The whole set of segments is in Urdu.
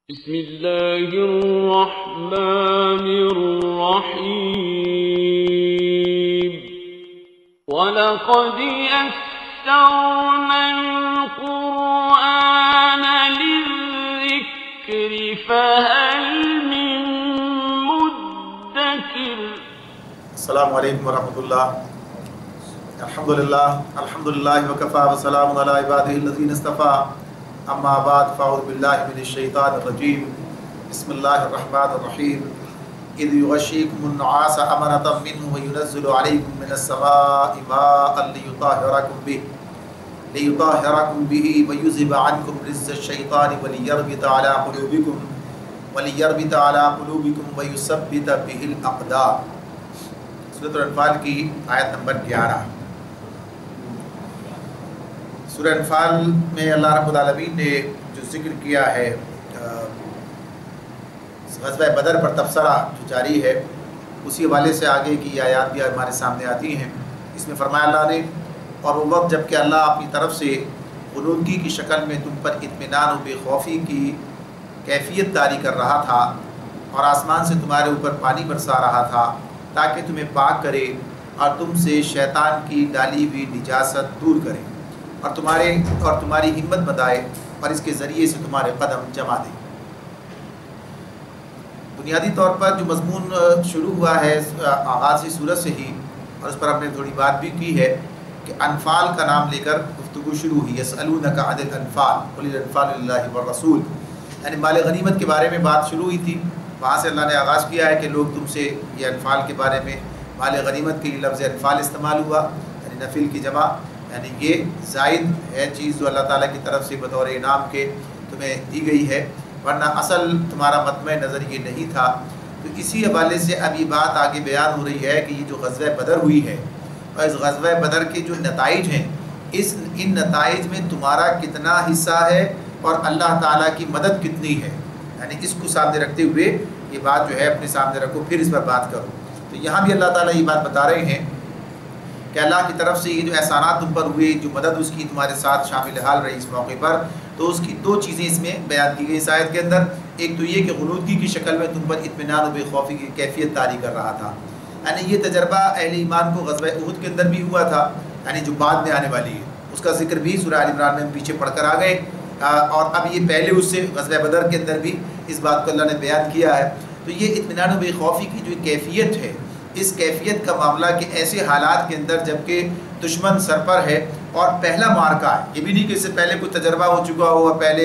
بسم اللہ الرحمن الرحیم وَلَقَدْ يَسَّرْنَا الْقُرْآنَ لِلذِّكْرِ فَهَلْ مِن مُدَّكِرٍ۔ السلام علیکم ورحمۃ اللہ۔ الحمدللہ وکفیٰ وسلام علی عبادہ الذین اصطفیٰ، اما بعد فاعوذ باللہ من الشیطان الرجیم، بسم اللہ الرحمن الرحیم۔ اذ یغشیکم النعاس امنۃ منہ وینزل علیکم من السماء ماء لیطہرکم بہ ویذھب عنکم رجز الشیطان ولیربط علی قلوبکم ویثبت بہ الاقدام۔ سورۃ الانفال کی آیت نمبر 11۔ سورہ انفال میں اللہ رب العالمین نے جو ذکر کیا ہے غزوہ بدر پر تبصرہ جو جاری ہے، اسی حوالے سے آگے کی آیات بھی ہمارے سامنے آتی ہیں۔ اس میں فرمایا اللہ نے، اور وہ وقت جب کہ اللہ اپنی طرف سے غنودگی کی شکل میں تم پر اطمینان و بے خوفی کی کیفیت طاری کر رہا تھا، اور آسمان سے تمہارے اوپر پانی برسا رہا تھا تاکہ تمہیں پاک کرے اور تم سے شیطان کی ڈالی ہوئی نجاست دور کرے، اور تمہاری ہمت بندائے اور اس کے ذریعے سے تمہارے قدم جما دے۔ بنیادی طور پر جو مضمون شروع ہوا ہے آغاز سورت سے ہی، اور اس پر ہم نے تھوڑی بات بھی کی ہے کہ انفال کا نام لے کر گفتگو شروع ہوئی۔ یسألونک عن الانفال قل الانفال للہ والرسول، یعنی مال غنیمت کے بارے میں بات شروع ہوئی تھی۔ وہاں سے اللہ نے آغاز کیا ہے کہ لوگ تم سے یہ انفال کے بارے میں، مال غنیمت کے لیے لفظ انفال استعمال ہوا، یعنی نفل کی جمع، یعنی یہ زائد ہے چیز جو اللہ تعالیٰ کی طرف سے بطور انعام کے تمہیں دی گئی ہے، ورنہ اصل تمہارا مطمع نظر یہ نہیں تھا۔ تو اسی حوالے سے اب یہ بات آگے بیان ہو رہی ہے کہ یہ جو غزوہ بدر ہوئی ہے، اور اس غزوہ بدر کے جو نتائج ہیں، ان نتائج میں تمہارا کتنا حصہ ہے اور اللہ تعالیٰ کی مدد کتنی ہے، یعنی اس کو سامنے رکھتے ہوئے یہ بات جو ہے اپنے سامنے رکھو، پھر اس پر بات کرو۔ تو یہاں بھی اللہ تعالیٰ یہ بات بتا رہے ہیں کہ اللہ کی طرف سے یہ جو احسانات تم پر ہوئے، جو مدد اس کی تمہارے ساتھ شامل حال رہی اس موقع پر، تو اس کی دو چیزیں اس میں بیان کی گئی اس آیت کے اندر۔ ایک تو یہ کہ غنودگی کی شکل میں تم پر اطمینان و بے خوفی کی کیفیت طاری کر رہا تھا، یعنی یہ تجربہ اہل ایمان کو غزوہ احد کے اندر بھی ہوا تھا، یعنی جو بعد میں آنے والی ہے، اس کا ذکر بھی سورہ آل عمران میں پیچھے پڑھ کر آ گئے، اور اب یہ پہلے اس سے غزوہ بدر کے اندر بھی اس بات کو اللہ نے بیان کیا ہے۔ تو یہ اطمینان و بے خوفی کی جو کیفیت ہے، اس کیفیت کا معاملہ کہ ایسے حالات کے اندر جب کہ دشمن سر پر ہے اور پہلا معرکہ ہے، یہ بھی نہیں کہ اس سے پہلے کوئی تجربہ ہو چکا ہو اور پہلے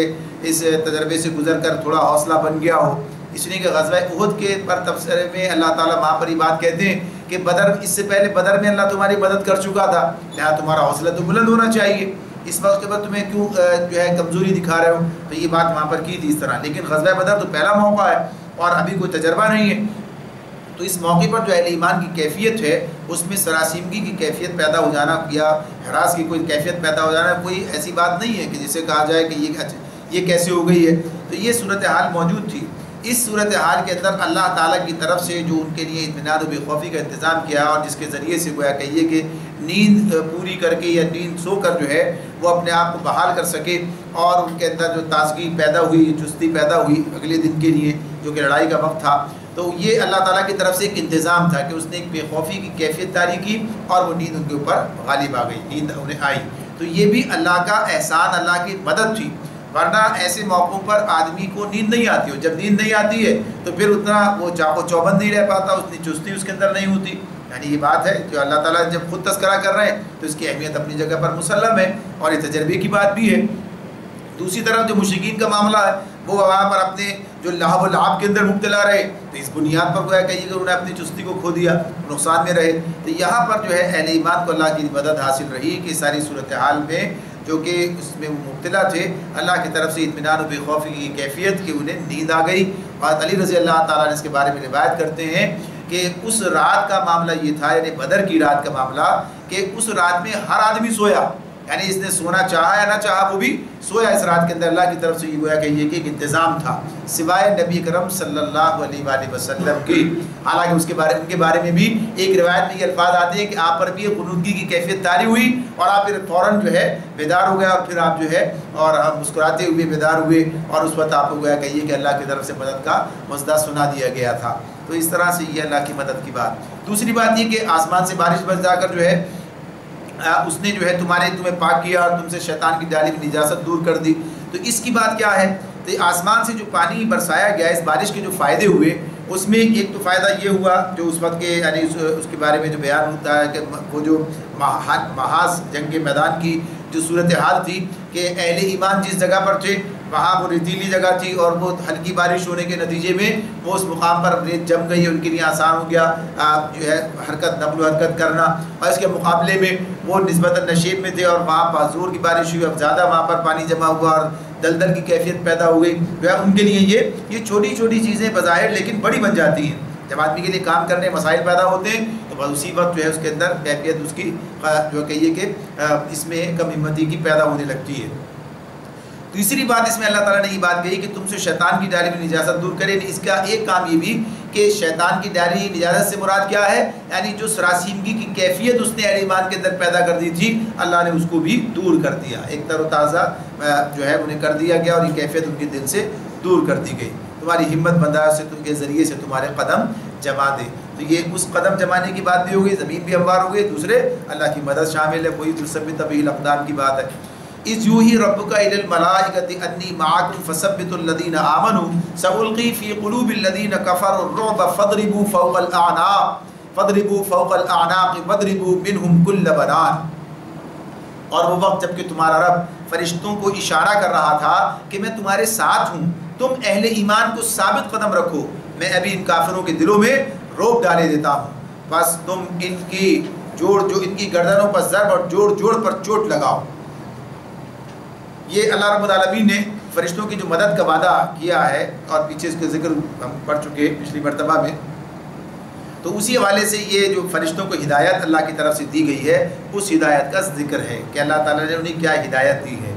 اس تجربے سے گزر کر تھوڑا حوصلہ بن گیا ہو، اس لیے کہ غزوہ احد کے پر تبصرے میں اللہ تعالیٰ وہاں پر یہ بات کہتے ہیں کہ بدر، اس سے پہلے بدر میں اللہ تمہاری مدد کر چکا تھا، لہٰذا تمہارا حوصلہ تو بلند ہونا چاہیے، اس وقت کے بعد تمہیں کیوں جو ہے کمزوری دکھا رہے ہو۔ تو یہ بات وہاں پر کی تھی اس طرح، لیکن غزوہ بدر تو پہلا موقع ہے اور ابھی کوئی تجربہ نہیں ہے، تو اس موقع پر جو اہل ایمان کی کیفیت ہے، اس میں سراسیمگی کی کیفیت پیدا ہو جانا یا ہراس کی کوئی کیفیت پیدا ہو جانا کوئی ایسی بات نہیں ہے کہ جسے کہا جائے کہ یہ کیسے ہو گئی ہے۔ تو یہ صورتحال موجود تھی۔ اس صورتحال کے اندر اللہ تعالیٰ کی طرف سے جو ان کے لیے اطمینان و بے خوفی کا انتظام کیا، اور جس کے ذریعے سے گویا کہیے کہ نیند پوری کر کے یا نیند سو کر جو ہے وہ اپنے آپ کو بحال کر سکے، اور ان کے اندر جو تازگی پیدا ہوئی، چستی پیدا ہوئی اگلے دن کے لیے جو کہ لڑائی کا وقت تھا، تو یہ اللہ تعالیٰ کی طرف سے ایک انتظام تھا کہ اس نے ایک بے خوفی کی کیفیت طاری کی اور وہ نیند ان کے اوپر غالب آ گئی، نیند انہیں آئی۔ تو یہ بھی اللہ کا احسان، اللہ کی مدد تھی، ورنہ ایسے موقعوں پر آدمی کو نیند نہیں آتی ہو، جب نیند نہیں آتی ہے تو پھر اتنا وہ چاق و چوبند نہیں رہ پاتا، اتنی چستی اس کے اندر نہیں ہوتی، یعنی یہ بات ہے جو اللہ تعالیٰ جب خود تذکرہ کر رہے ہیں تو اس کی اہمیت اپنی جگہ پر مسلم ہے، اور یہ تجربے کی بات بھی ہے۔ دوسری طرف جو مشرکین کا معاملہ ہے، وہ وہاں پر اپنے جو لہو و لعب کے اندر مبتلا رہے، تو اس بنیاد پر گویا کہیے کہ انہوں نے اپنی چستی کو کھو دیا، نقصان میں رہے۔ تو یہاں پر جو ہے اہل ایمان کو اللہ کی مدد حاصل رہی کہ ساری صورتحال میں جو کہ اس میں وہ مبتلا تھے، اللہ کی طرف سے اطمینان و بے خوفی کی کیفیت کہ انہیں نیند آ گئی۔ اور علی رضی اللہ تعالیٰ نے اس کے بارے میں روایت کرتے ہیں کہ اس رات کا معاملہ یہ تھا، یعنی بدر کی رات کا معاملہ، کہ اس رات میں ہر آدمی سویا، یعنی اس نے سونا چاہا یا نہ چاہا وہ بھی سویا اس رات کے اندر. اللہ کی طرف سے یہ گویا کہ یہ کہ ایک انتظام تھا سوائے نبی کرم صلی اللہ علیہ وآلہ وسلم کے. حالانکہ ان کے بارے میں بھی ایک روایت میں یہ الفاظ آتے ہیں کہ آپ پر بھی غنودگی کی کیفیت طاری ہوئی اور آپ پھر فوراً جو ہے بیدار ہو گئے اور پھر آپ جو ہے اور مسکراتے ہوئے بیدار ہوئے اور اس وقت آپ کو گویا کہیے کہ اللہ کی طرف سے مدد کا مژدہ سنا دیا گیا تھا. تو اس طرح سے یہ اللہ کی مدد کی بات. دوسری بات یہ کہ آسمان سے بارش برس جا کر جو ہے اس نے جو ہے تمہیں پاک کیا اور تم سے شیطان کی ڈالی کی نجاست دور کر دی. تو اس کی بات کیا ہے؟ تو آسمان سے جو پانی برسایا گیا اس بارش کے جو فائدے ہوئے اس میں ایک تو فائدہ یہ ہوا جو اس وقت کے یعنی اس کے بارے میں جو بیان ہوتا ہے کہ وہ جو محاذ جنگ کے میدان کی جو صورتحال تھی کہ اہل ایمان جس جگہ پر تھے وہاں وہ ریتیلی جگہ تھی اور وہ ہلکی بارش ہونے کے نتیجے میں وہ اس مقام پر ریت جم گئی، ان کے لیے آسان ہو گیا جو ہے نقل و حرکت کرنا. اور اس کے مقابلے میں وہ نسبتاً نشیب میں تھے اور وہاں پر زور کی بارش ہوئی، اب زیادہ وہاں پر پانی جمع ہوا اور دلدل کی کیفیت پیدا ہو گئی. جو ہے ان کے لیے یہ چھوٹی چھوٹی چیزیں بظاہر لیکن بڑی بن جاتی ہیں. جب آدمی کے لیے کام کرنے مسائل پیدا ہوتے ہیں تو بس اسی وقت جو ہے اس کے اندر کیفیت اس کی جو کہیے کہ اس میں کم ہمتی کی پیدا ہونے لگتی ہے. تیسری بات اس میں اللہ تعالیٰ نے یہ بات کہی کہ تم سے شیطان کی ڈالی میں نجاست دور کرے. اس کا ایک کام یہ بھی کہ شیطان کی ڈالی نجاست سے مراد کیا ہے؟ یعنی جو سراسیمگی کی کیفیت اس نے اہل ایمان کے اندر پیدا کر دی تھی اللہ نے اس کو بھی دور کر دیا، ایک تر و تازہ جو ہے انہیں کر دیا گیا اور یہ کیفیت ان کے دل سے دور کر دی گئی. تمہاری ہمت بنداز کے ذریعے سے تمہارے قدم جما دے. تو یہ اس قدم جمانے کی بات بھی ہو گئی، زمین بھی ہموار ہو گئی، دوسرے اللہ کی مدد شامل ہے، وہی تثبت به الاقدام کی بات ہے. اذ یوحی ربک الی الملائکۃ انی معکم فثبتوا الذین آمنوا سألقی فی قلوب الذین کفروا الرعب فاضربوا فوق الاعناق واضربوا منهم کل بنان. اور وہ وقت جب کہ تمہارا رب فرشتوں کو اشارہ کر رہا تھا کہ میں تمہارے ساتھ ہوں، تم اہل ایمان کو ثابت قدم رکھو، میں ابھی ان کافروں کے دلوں میں روب ڈالے دیتا ہوں، بس تم ان کی گردنوں پر ضرب اور جوڑ پر چوٹ لگاؤ. یہ اللہ رب العالمین نے فرشتوں کی جو مدد کا وعدہ کیا ہے اور پیچھے اس کا ذکر ہم پڑھ چکے پچھلی مرتبہ میں، تو اسی حوالے سے یہ جو فرشتوں کو ہدایت اللہ کی طرف سے دی گئی ہے اس ہدایت کا ذکر ہے کہ اللہ تعالیٰ نے انہیں کیا ہدایت دی ہے.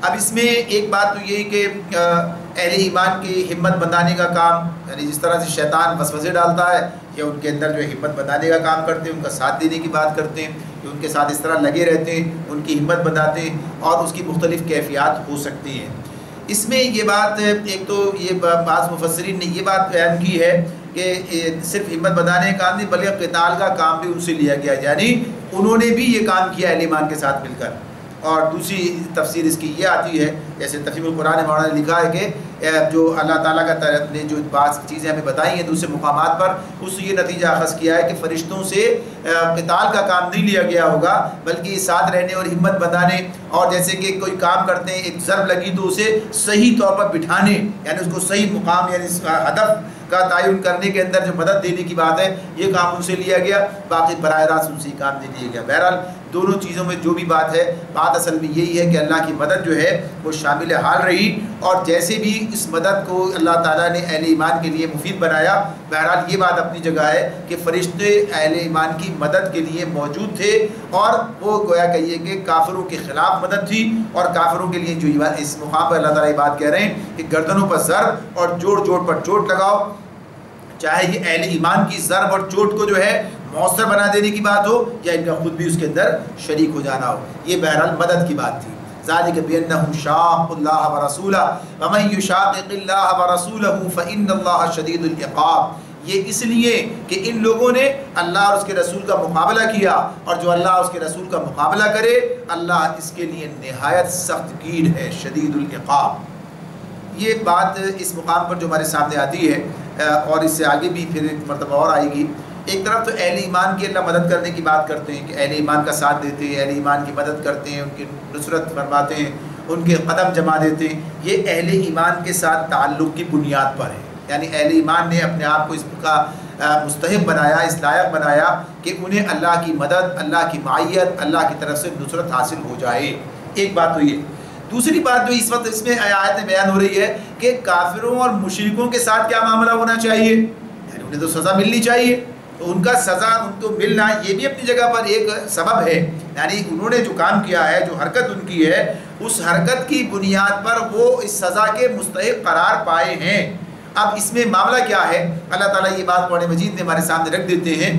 اب اس میں ایک بات تو یہی کہ اہل ایمان کی ہمت بندانے کا کام، یعنی جس طرح سے شیطان وسوسے ڈالتا ہے کہ ان کے اندر جو ہمت بندانے کا کام کرتے ہیں، ان کا ساتھ دینے کی بات کرتے ہیں کہ ان کے ساتھ اس طرح لگے رہتے ہیں، ان کی ہمت بنداتے ہیں اور اس کی مختلف کیفیات ہو سکتی ہیں. اس میں یہ بات ایک تو یہ بعض مفسرین نے یہ بات بیان کی ہے کہ صرف ہمت بندانے کا کام نہیں بلکہ قتال کا کام بھی ان سے لیا گیا، یعنی انہوں نے بھی یہ کام کیا اہل ایمان کے ساتھ مل کر. اور دوسری تفسیر اس کی یہ آتی ہے جیسے تفسیر القرآن مولانا نے لکھا ہے کہ جو اللہ تعالیٰ کا طرف نے جو بعض چیزیں ہمیں بتائی ہیں دوسرے مقامات پر اس سے یہ نتیجہ اخذ کیا ہے کہ فرشتوں سے قتال کا کام نہیں لیا گیا ہوگا بلکہ ساتھ رہنے اور ہمت بندانے اور جیسے کہ کوئی کام کرتے ہیں ایک ضرب لگی تو اسے صحیح طور پر بٹھانے یعنی اس کو صحیح مقام یعنی ہدف کا تعین کرنے کے اندر جو مدد دینے کی بات ہے یہ کام ان سے لیا گیا، باقی براہ راست ان سے کام نہیں لیا گیا. بہرحال دونوں چیزوں میں جو بھی بات ہے بات اصل میں یہی ہے کہ اللہ کی مدد جو ہے وہ شامل حال رہی اور جیسے بھی اس مدد کو اللہ تعالیٰ نے اہل ایمان کے لیے مفید بنایا. بہرحال یہ بات اپنی جگہ ہے کہ فرشتے اہل ایمان کی مدد کے لیے موجود تھے اور وہ گویا کہیے کہ کافروں کے خلاف مدد تھی اور کافروں کے لیے جو اس مقام پر اللہ تعالیٰ یہ بات کہہ رہے ہیں کہ گردنوں پر ضرب اور جوڑ پر چوٹ لگاؤ، چاہے یہ اہل ایمان کی ضرب اور چوٹ کو جو ہے مؤثر بنا دینے کی بات ہو یا ان کا خود بھی اس کے اندر شریک ہو جانا ہو. یہ بہرحال مدد کی بات تھی. ذالک بانہم شاقوا اللہ ورسولہ ومن یشاقق اللہ ورسولہ فإن اللہ شدید العقاب. یہ اس لیے کہ ان لوگوں نے اللہ اور اس کے رسول کا مقابلہ کیا اور جو اللہ اور اس کے رسول کا مقابلہ کرے اللہ اس کے لیے نہایت سخت گیر ہے، شدید العقاب. یہ بات اس مقام پر جو ہمارے سامنے آتی ہے اور اس سے آگے بھی پھر ایک مرتبہ اور آئے گی. ایک طرف تو اہل ایمان کی اللہ مدد کرنے کی بات کرتے ہیں کہ اہل ایمان کا ساتھ دیتے ہیں، اہل ایمان کی مدد کرتے ہیں، ان کی نصرت فرماتے ہیں، ان کے قدم جما دیتے ہیں. یہ اہل ایمان کے ساتھ تعلق کی بنیاد پر ہے، یعنی اہل ایمان نے اپنے آپ کو اس کا مستحق بنایا، اس لائق بنایا کہ انہیں اللہ کی مدد، اللہ کی معیت، اللہ کی طرف سے نصرت حاصل ہو جائے. ایک بات تو یہ. دوسری بات جو اس وقت اس میں آیت میں بیان ہو رہی ہے کہ کافروں اور مشرکوں کے ساتھ کیا معاملہ ہونا چاہیے، یعنی انہیں تو سزا ملنی چاہیے. تو ان کا سزا ان کو ملنا یہ بھی اپنی جگہ پر ایک سبب ہے، یعنی انہوں نے جو کام کیا ہے، جو حرکت ان کی ہے، اس حرکت کی بنیاد پر وہ اس سزا کے مستحق قرار پائے ہیں۔ اب اس میں معاملہ کیا ہے؟ اللہ تعالیٰ یہ بات قرآن مجید میں ہمارے سامنے رکھ دیتے ہیں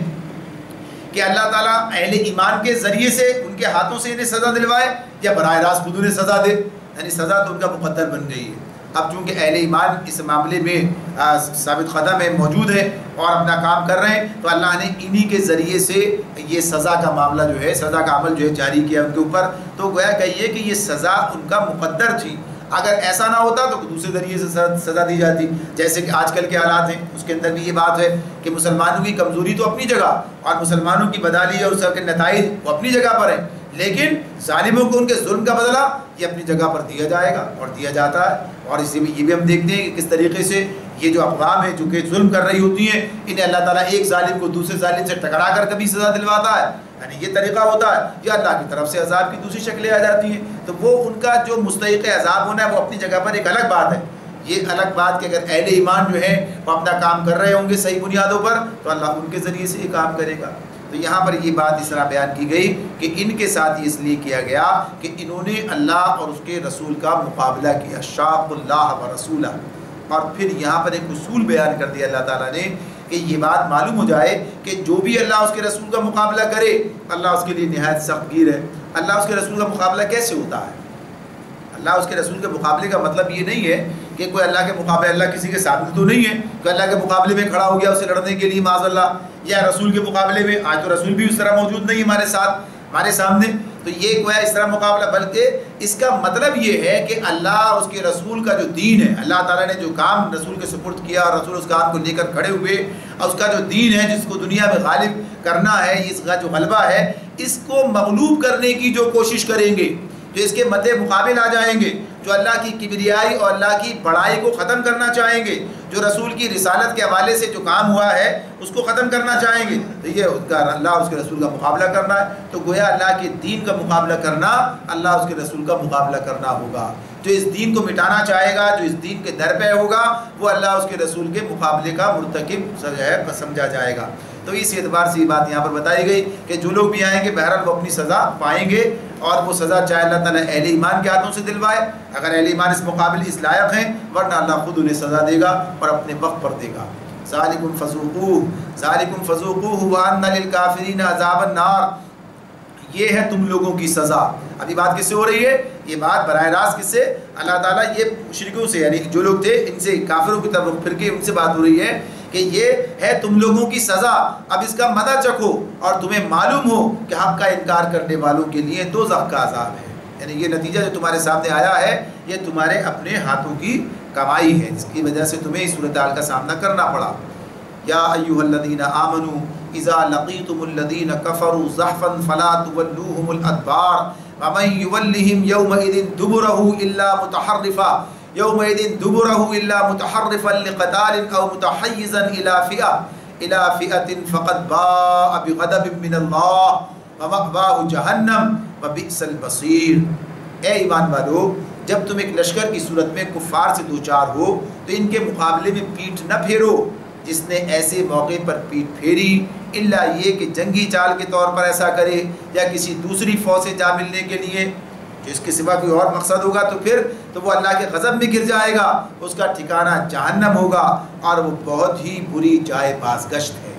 کہ اللہ تعالیٰ اہل ایمان کے ذریعے سے ان کے ہاتھوں سے انہیں سزا دلوائے یا براہ راست خود انہیں سزا دے، یعنی سزا تو ان کا مقدر بن گئی ہے۔ اب چونکہ اہل ایمان اس معاملے میں ثابت قدم ہے، موجود ہیں اور اپنا کام کر رہے ہیں، تو اللہ نے انہی کے ذریعے سے یہ سزا کا معاملہ جو ہے، سزا کا عمل جو ہے جاری کیا ان کے اوپر۔ تو گویا کہیے کہ یہ سزا ان کا مقدر تھی، اگر ایسا نہ ہوتا تو دوسرے ذریعے سے سزا دی جاتی، جیسے کہ آج کل کے حالات ہیں، اس کے اندر بھی یہ بات ہے کہ مسلمانوں کی کمزوری تو اپنی جگہ اور مسلمانوں کی بدحالی اور اس کے نتائج وہ اپنی جگہ پر ہیں، لیکن ظالموں کو ان کے ظلم کا بدلہ یہ اپنی جگہ پر دیا جائے گا اور دیا جاتا ہے۔ اور اسی میں یہ بھی ہم دیکھتے ہیں کہ کس طریقے سے یہ جو اقوام ہیں جو کہ ظلم کر رہی ہوتی ہیں، انہیں اللہ تعالیٰ ایک ظالم کو دوسرے ظالم سے ٹکرا کر کبھی سزا دلواتا ہے، یعنی یہ طریقہ ہوتا ہے، یا اللہ کی طرف سے عذاب کی دوسری شکلیں آ جاتی ہیں۔ تو وہ ان کا جو مستحق عذاب ہونا ہے وہ اپنی جگہ پر ایک الگ بات ہے۔ یہ الگ بات کہ اگر اہل ایمان جو ہے وہ اپنا کام کر رہے ہوں گے صحیح بنیادوں پر تو اللہ ان کے ذریعے سے یہ کام کرے گا۔ تو یہاں پر یہ بات اس طرح بیان کی گئی کہ ان کے ساتھ یہ اس لیے کیا گیا کہ انہوں نے اللہ اور اس کے رسول کا مقابلہ کیا، شاق اللہ و رسولہ۔ اور پھر یہاں پر ایک اصول بیان کر دیا اللہ تعالیٰ نے کہ یہ بات معلوم ہو جائے کہ جو بھی اللہ اس کے رسول کا مقابلہ کرے اللہ اس کے لیے نہایت سخت گیر ہے۔ اللہ اس کے رسول کا مقابلہ کیسے ہوتا ہے؟ اللہ اس کے رسول کے مقابلے کا مطلب یہ نہیں ہے کہ کوئی اللہ کے مقابلے، اللہ کسی کے سامنے تو نہیں ہے کہ اللہ کے مقابلے میں کھڑا ہو گیا اسے لڑنے کے لیے معاذ اللہ، یا رسول کے مقابلے میں، آج تو رسول بھی اس طرح موجود نہیں ہمارے ساتھ ہمارے سامنے، تو یہ کوئی اس طرح مقابلہ، بلکہ اس کا مطلب یہ ہے کہ اللہ اس کے رسول کا جو دین ہے، اللہ تعالیٰ نے جو کام رسول کے سپرد کیا اور رسول اس کام کو لے کر کھڑے ہوئے، اور اس کا جو دین ہے جس کو دنیا میں غالب کرنا ہے، اس کا جو غلبہ ہے، اس کو مغلوب کرنے کی جو کوشش کریں گے، جو اس کے مد مقابل آ جائیں گے، جو اللہ کی کبریائی اور اللہ کی بڑائی کو ختم کرنا چاہیں گے، جو رسول کی رسالت کے حوالے سے جو کام ہوا ہے اس کو ختم کرنا چاہیں گے، تو یہ ان کا اللہ اس کے رسول کا مقابلہ کرنا ہے۔ تو گویا اللہ کے دین کا مقابلہ کرنا اللہ اس کے رسول کا مقابلہ کرنا ہوگا۔ جو اس دین کو مٹانا چاہے گا، جو اس دین کے در پہ ہوگا، وہ اللہ اس کے رسول کے مقابلے کا مرتکب سمجھا جائے گا۔ تو اس اعتبار سے یہ بات یہاں پر بتائی گئی کہ جو لوگ بھی آئیں گے بہرحال وہ اپنی سزا پائیں گے، اور وہ سزا چاہے اللہ تعالیٰ اہل ایمان کے ہاتھوں سے دلوائے، اگر اہل ایمان اس مقابل اس لائق ہیں، ورنہ اللہ خود انہیں سزا دے گا اور اپنے وقت پر دے گا۔ ذالکم فذوقوہ وان للکافرین عذاب النار، یہ ہے تم لوگوں کی سزا۔ اب یہ بات کس سے ہو رہی ہے؟ یہ بات براہ راست کس سے؟ اللہ تعالیٰ یہ مشرکوں سے، یعنی جو لوگ تھے ان سے، کافروں کی طرف پھر کے ان سے بات ہو رہی ہے کہ یہ ہے تم لوگوں کی سزا، اب اس کا مزہ چکھو اور تمہیں معلوم ہو کہ حق کا انکار کرنے والوں کے لیے دوزخ کا عذاب ہے۔ یعنی یہ نتیجہ جو تمہارے سامنے آیا ہے یہ تمہارے اپنے ہاتھوں کی کمائی ہے، جس کی وجہ سے تمہیں اس صورتحال کا سامنا کرنا پڑا۔ یا ایھا الذین آمنوا اذا لقیتم الذین کفروا زحفا فلا تولوهم الادبار ومن یولهم یومئذ دبرہ الا متحرفا لقتال او متحیزا الى فئة فقد باء بغضب من اللہ ومأواہ جہنم وبئس المصیر۔ اے ایمان والو، جب تم ایک لشکر کی صورت میں کفار سے دوچار ہو تو ان کے مقابلے میں پیٹھ نہ پھیرو، جس نے ایسے موقع پر پیٹھ پھیری الا یہ کہ جنگی چال کے طور پر ایسا کرے یا کسی دوسری فوج سے جا ملنے کے لیے، جو اس کے سوا کوئی اور مقصد ہوگا تو پھر تو وہ اللہ کے غضب میں گر جائے گا، اس کا ٹھکانہ جہنم ہوگا اور وہ بہت ہی بری جائے بازگشت ہے۔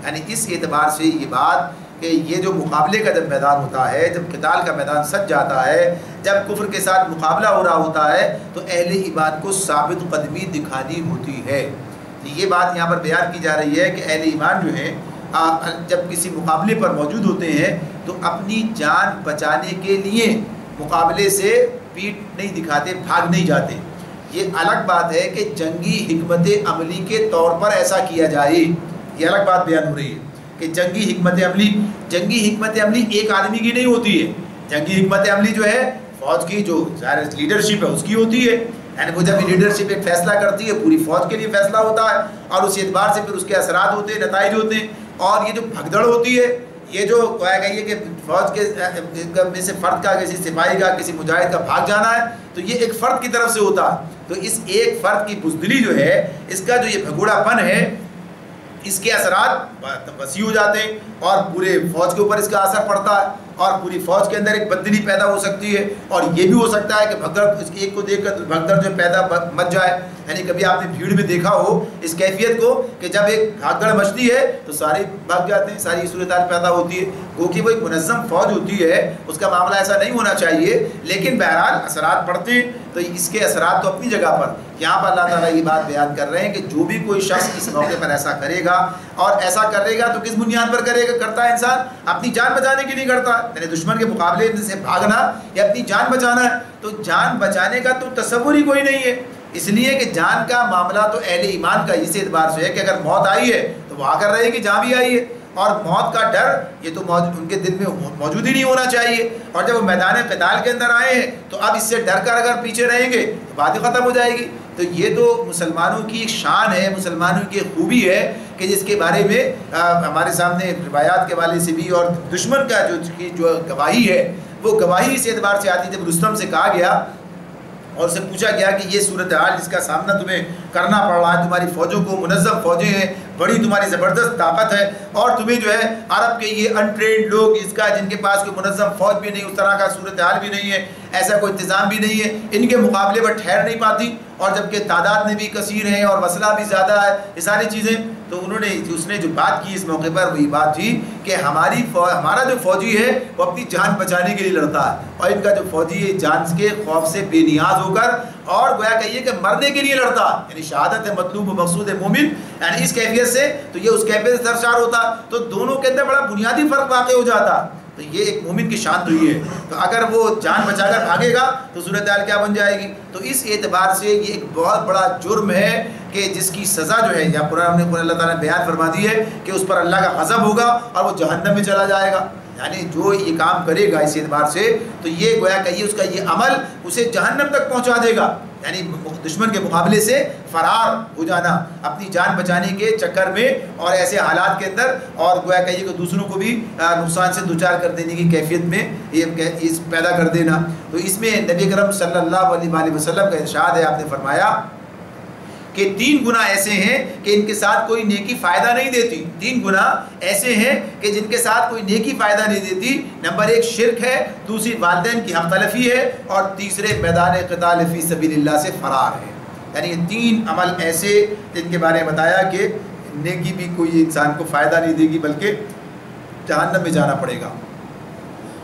یعنی اس اعتبار سے یہ بات کہ یہ جو مقابلے کا جب میدان ہوتا ہے، جب قتال کا میدان سج جاتا ہے، جب کفر کے ساتھ مقابلہ ہو رہا ہوتا ہے تو اہل ایمان کو ثابت قدمی دکھانی ہوتی ہے۔ یہ بات یہاں پر بیان کی جا رہی ہے کہ اہل ایمان جو ہیں جب کسی مقابلے پر موجود ہوتے ہیں تو اپنی جان بچانے کے لیے مقابلے سے پیٹ نہیں دکھاتے، بھاگ نہیں جاتے۔ یہ الگ بات ہے کہ جنگی حکمت عملی کے طور پر ایسا کیا جائے، یہ الگ بات بیان ہو رہی ہے کہ جنگی حکمت عملی ایک آدمی کی نہیں ہوتی ہے۔ جنگی حکمت عملی جو ہے فوج کی جو لیڈرشپ ہے اس کی ہوتی ہے، یعنی وہ جب لیڈرشپ ایک فیصلہ کرتی ہے پوری فوج کے لیے فیصلہ ہوتا ہے اور اس اعتبار سے پھر اس کے اثرات ہوتے ہیں، نتائج ہوتے ہیں۔ اور یہ جو بھگدڑ ہوتی ہے، یہ جو کہا گئی ہے کہ فوج کے میں سے فرد کا، کسی سپاہی کا، کسی مجاہد کا بھاگ جانا ہے، تو یہ ایک فرد کی طرف سے ہوتا ہے۔ تو اس ایک فرد کی بزدلی جو ہے، اس کا جو یہ بھگوڑا پن ہے، اس کے اثرات وسیع ہو جاتے ہیں اور پورے فوج کے اوپر اس کا اثر پڑتا ہے۔ اور پوری فوج کے اندر ایک بددلی پیدا ہو سکتی ہے، اور یہ بھی ہو سکتا ہے کہ بھگدڑ اس ایک کو دیکھ کر بھگدڑ جو پیدا مچ جائے. یعنی کبھی آپ نے بھیڑ میں دیکھا ہو اس کیفیت کو کہ جب ایک بھگدڑ مچتی ہے تو سارے بھاگ جاتے ہیں، ساری صورتحال پیدا ہوتی ہے. کیونکہ وہ ایک منظم فوج ہوتی ہے، اس کا معاملہ ایسا نہیں ہونا چاہیے. لیکن بہرحال اثرات پڑتے ہیں، تو اس کے اثرات تو اپنی جگہ پر. یہاں پر اللہ تعالیٰ یہ بات بیان کر رہے ہیں کہ جو بھی کوئی شخص اس موقع پر ایسا کرے گا، اور ایسا کرے گا تو کس بنیاد پر کرتا ہے انسان؟ اپنی جان بچانے کے لیے کرتا ہے. یعنی دشمن کے مقابلے سے بھاگنا یا اپنی جان بچانا ہے. تو جان بچانے کا تو تصور ہی کوئی نہیں ہے، اس لیے کہ جان کا معاملہ تو اہل ایمان کا اس اعتبار سے ہے کہ اگر موت آئی ہے تو وہ آ کر رہے گی، جہاں بھی آئی ہے. اور موت کا ڈر یہ تو ان کے دل میں موجود ہی نہیں ہونا چاہیے. اور جب وہ میدان قتال کے اندر آئے ہیں تو اب اس سے ڈر کر اگر پیچھے رہیں گے تو بات ہی ختم ہو جائے گی. تو یہ تو مسلمانوں کی ایک شان ہے، مسلمانوں کی ایک خوبی ہے کہ جس کے بارے میں ہمارے سامنے روایات کے حوالے سے بھی، اور دشمن کا جو گواہی ہے وہ گواہی اس اعتبار سے آتی. جب رستم سے کہا گیا اور اسے پوچھا گیا کہ یہ صورتحال جس کا سامنا تمہیں کرنا پڑ رہا ہے، تمہاری فوجوں کو منظم فوجیں ہیں، بڑی تمہاری زبردست طاقت ہے، اور تمہیں جو ہے عرب کے یہ انٹرینڈ لوگ جن کے پاس کوئی منظم فوج بھی نہیں، اس طرح کا صورتحال بھی نہیں ہے، ایسا کوئی انتظام بھی نہیں ہے، ان کے مقابلے پر ٹھہر نہیں پاتی، اور جبکہ تعداد میں بھی کثیر ہیں اور مسئلہ بھی زیادہ ہے، یہ ساری چیزیں. تو اس نے جو بات کی اس موقع پر وہی بات تھی کہ ہمارا جو فوجی ہے وہ اپنی جان بچانے کے لیے لڑتا ہے، اور ان کا جو فوجی ہے جان کے خوف سے بے نیاز ہو کر اور گویا کہیے کہ مرنے کے لیے لڑتا. یعنی شہادت ہے مطلوب و مقصود مومن، یعنی اس کیفیت سے تو یہ اس کیفیت سے سرشار ہوتا. تو دونوں کے اندر بڑا بنیادی فرق واقع ہو جاتا. تو یہ ایک مومن کی شان تو یہ ہے. تو اگر وہ جان بچا کر بھاگے گا تو صورتحال کیا بن جائے گی. تو اس اعتبار سے یہ ایک بہت بڑا جرم ہے کہ جس کی سزا جو ہے یا قرآن اللہ تعالیٰ نے بیان فرما دی ہے کہ اس پر اللہ کا غضب ہوگا اور وہ جہنم میں چلا جائے گا. یعنی جو یہ کام کرے گا اس اعتبار سے تو یہ گویا کہ اس کا یہ عمل اسے جہنم تک پہنچا دے گا. یعنی دشمن کے مقابلے سے فرار ہو جانا اپنی جان بچانے کے چکر میں اور ایسے حالات کے اندر، اور گویا کہیے کہ دوسروں کو بھی نقصان سے دوچار کر دینے کی کیفیت میں یہ پیدا کر دینا. تو اس میں نبی کرم صلی اللہ علیہ وسلم کا ارشاد ہے، آپ نے فرمایا کہ 3 گناہ ایسے ہیں کہ ان کے ساتھ کوئی نیکی فائدہ نہیں دیتی. 3 گناہ ایسے ہیں کہ جن کے ساتھ کوئی نیکی فائدہ نہیں دیتی. نمبر 1 شرک ہے، دوسری والدین کی حق تلفی ہے، اور تیسرے میدان قتال فی سبیل اللہ سے فرار ہے. یعنی یہ 3 عمل ایسے جن کے بارے میں بتایا کہ نیکی بھی کوئی انسان کو فائدہ نہیں دے گی بلکہ جہنم میں جانا پڑے گا.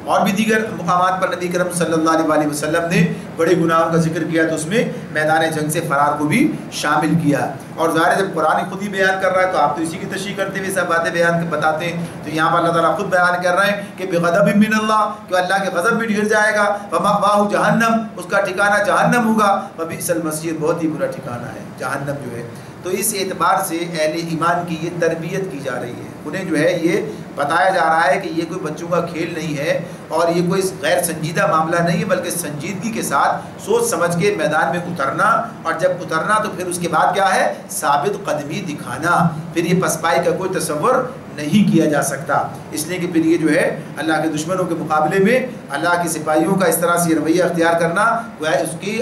اور بھی دیگر مقامات پر نبی کرم صلی اللہ علیہ وسلم نے بڑے گناہوں کا ذکر کیا، تو اس میں میدان جنگ سے فرار کو بھی شامل کیا. اور ظاہر جب قرآن خود ہی بیان کر رہا ہے تو آپ تو اسی کی تشریح کرتے ہوئے سب باتیں بتاتے ہیں. تو یہاں پر اللہ تعالیٰ خود بیان کر رہے ہیں کہ بغضب من اللہ، کہ اللہ کے غضب میں گر جائے گا. ومأواہ جہنم، اس کا ٹھکانہ جہنم ہوگا. وبئس المصیر، بہت ہی برا ٹھکانہ ہے جہنم جو ہے. تو اس اعتبار سے اہل ایمان کی یہ تربیت کی جا رہی ہے، انہیں جو ہے یہ بتایا جا رہا ہے کہ یہ کوئی بچوں کا کھیل نہیں ہے اور یہ کوئی غیر سنجیدہ معاملہ نہیں ہے، بلکہ سنجیدگی کے ساتھ سوچ سمجھ کے میدان میں اترنا، اور جب اترنا تو پھر اس کے بعد کیا ہے، ثابت قدمی دکھانا. پھر یہ پسپائی کا کوئی تصور نہیں کیا جا سکتا، اس لیے کہ پھر یہ جو ہے اللہ کے دشمنوں کے مقابلے میں اللہ کے سپاہیوں کا اس طرح سے رویہ اختیار کرنا گویا اس کی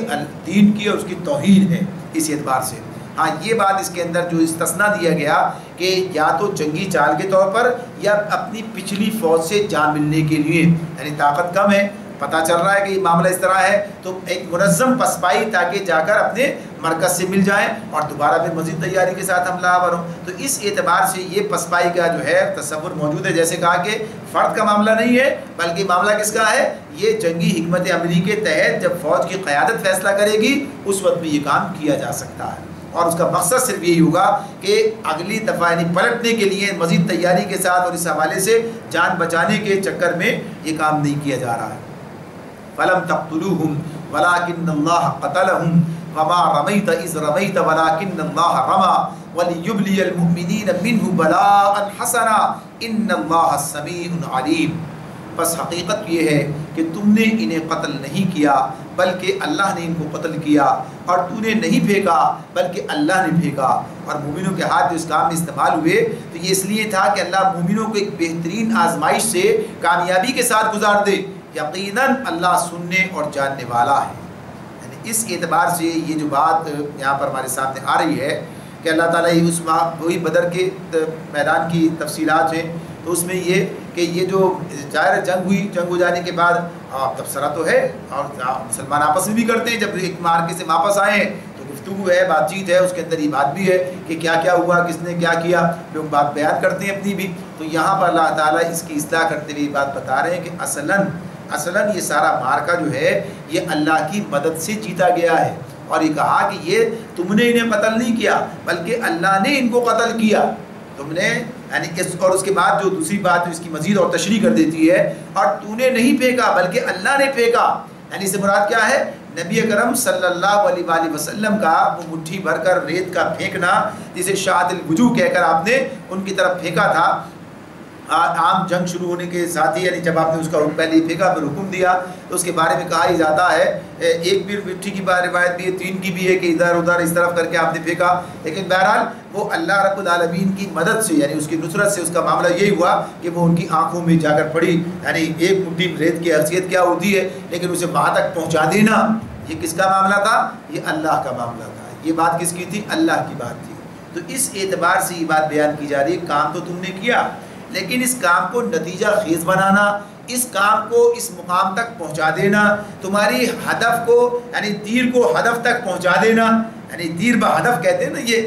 دین کی اور اس کی توہین ہے اس اعتبار سے. ہاں یہ بات اس کے اندر جو استثناء دیا گیا کہ یا تو جنگی چال کے طور پر یا اپنی پچھلی فوج سے جان ملنے کے لیے، یعنی طاقت کم ہے، پتہ چل رہا ہے کہ یہ معاملہ اس طرح ہے، تو ایک منظم پسپائی تاکہ جا کر اپنے مرکز سے مل جائیں اور دوبارہ پھر مزید تیاری کے ساتھ حملہ آور ہوں. تو اس اعتبار سے یہ پسپائی کا جو ہے تصور موجود ہے. جیسے کہا کہ فرد کا معاملہ نہیں ہے بلکہ معاملہ کس کا ہے، یہ جنگی حکمت عملی کے تحت جب فوج کی قیادت فیصلہ کرے گی اس وقت میں یہ کام کیا جا سکتا ہے، اور اس کا مقصد صرف یہی ہوگا کہ اگلی دفعہ یعنی پلٹنے کے لیے مزید تیاری کے ساتھ اور اس حوالے سے جان بچانے کے چکر میں یہ کام نہیں کیا جا رہا ہے. فَلَمْ تَقْتُلُوهُمْ وَلَٰكِنَّ اللَّهَ قَتَلَهُمْ وَمَا رَمَيْتَ إِذْ رَمَيْتَ وَلَٰكِنَّ اللَّهَ رَمَىٰ وَلِيُبْلِيَ الْمُؤْمِنِينَ مِنْهُ بَلَاءً حَسَنًا إِنَّ اللَّهَ سَمِيعٌ عَلِيمٌ. بس حقیقت یہ ہے کہ تم نے انہیں قتل نہیں کیا بلکہ اللہ نے ان کو قتل کیا، اور تو نے نہیں پھینکا بلکہ اللہ نے پھینکا. اور مومنوں کے ہاتھ جو اس کام میں استعمال ہوئے تو یہ اس لیے تھا کہ اللہ مومنوں کو ایک بہترین آزمائش سے کامیابی کے ساتھ گزار دے. یقیناً اللہ سننے اور جاننے والا ہے. یعنی اس اعتبار سے یہ جو بات یہاں پر ہمارے سامنے آ رہی ہے کہ اللہ تعالیٰ اس وہی بدر کے میدان کی تفصیلات ہیں، تو اس میں یہ کہ یہ جو ظاہر جنگ ہوئی، جنگ ہو جانے کے بعد تبصرہ تو ہے اور مسلمان آپس میں بھی کرتے ہیں، جب ایک مارکے سے واپس آئے ہیں تو گفتگو ہے، بات چیت ہے، اس کے اندر یہ بات بھی ہے کہ کیا کیا ہوا، کس نے کیا کیا، لوگ بات بیان کرتے ہیں اپنی بھی. تو یہاں پر اللہ تعالیٰ اس کی اصلاح کرتے ہوئے یہ بات بتا رہے ہیں کہ اصلاً یہ سارا مارکا جو ہے یہ اللہ کی مدد سے جیتا گیا ہے. اور یہ کہا کہ یہ تم نے انہیں قتل نہیں کیا بلکہ اللہ نے ان کو قتل کیا. تم نے یعنی اور اس کے بعد جو دوسری بات اس کی مزید اور تشریح کر دیتی ہے، اور تو نے نہیں پھینکا بلکہ اللہ نے پھینکا. یعنی اس سے مراد کیا ہے؟ نبی اکرم صلی اللہ علیہ وآلہ وسلم کا وہ مٹھی بھر کر ریت کا پھینکنا، جسے شاہد الوجوہ کہہ کر آپ نے ان کی طرف پھینکا تھا عام جنگ شروع ہونے کے ساتھ ہی. یعنی جب آپ نے اس کا پہلے پھینکا پھر حکم دیا تو اس کے بارے میں کہا ہی جاتا ہے، ایک بھی مٹھی کی روایت بھی ہے، 3 کی بھی ہے کہ ادھر ادھر اس طرف کر کے آپ نے پھینکا. لیکن بہرحال وہ اللہ رب العالمین کی مدد سے، یعنی اس کی نصرت سے اس کا معاملہ یہی ہوا کہ وہ ان کی آنکھوں میں جا کر پڑی. یعنی ایک مٹھی ریت کی حیثیت کیا ہوتی ہے، لیکن اسے وہاں تک پہنچا دینا یہ کس کا معاملہ تھا؟ یہ اللہ کا معاملہ تھا. یہ بات کس کی تھی؟ اللہ کی بات تھی. تو اس اعتبار سے یہ بات بیان کی جا رہی ہے، کام تو تم نے کیا لیکن اس کام کو نتیجہ خیز بنانا، اس کام کو اس مقام تک پہنچا دینا، تمہاری ہدف کو یعنی تیر کو ہدف تک پہنچا دینا، یعنی تیر بہدف کہتے ہیں نا یہ.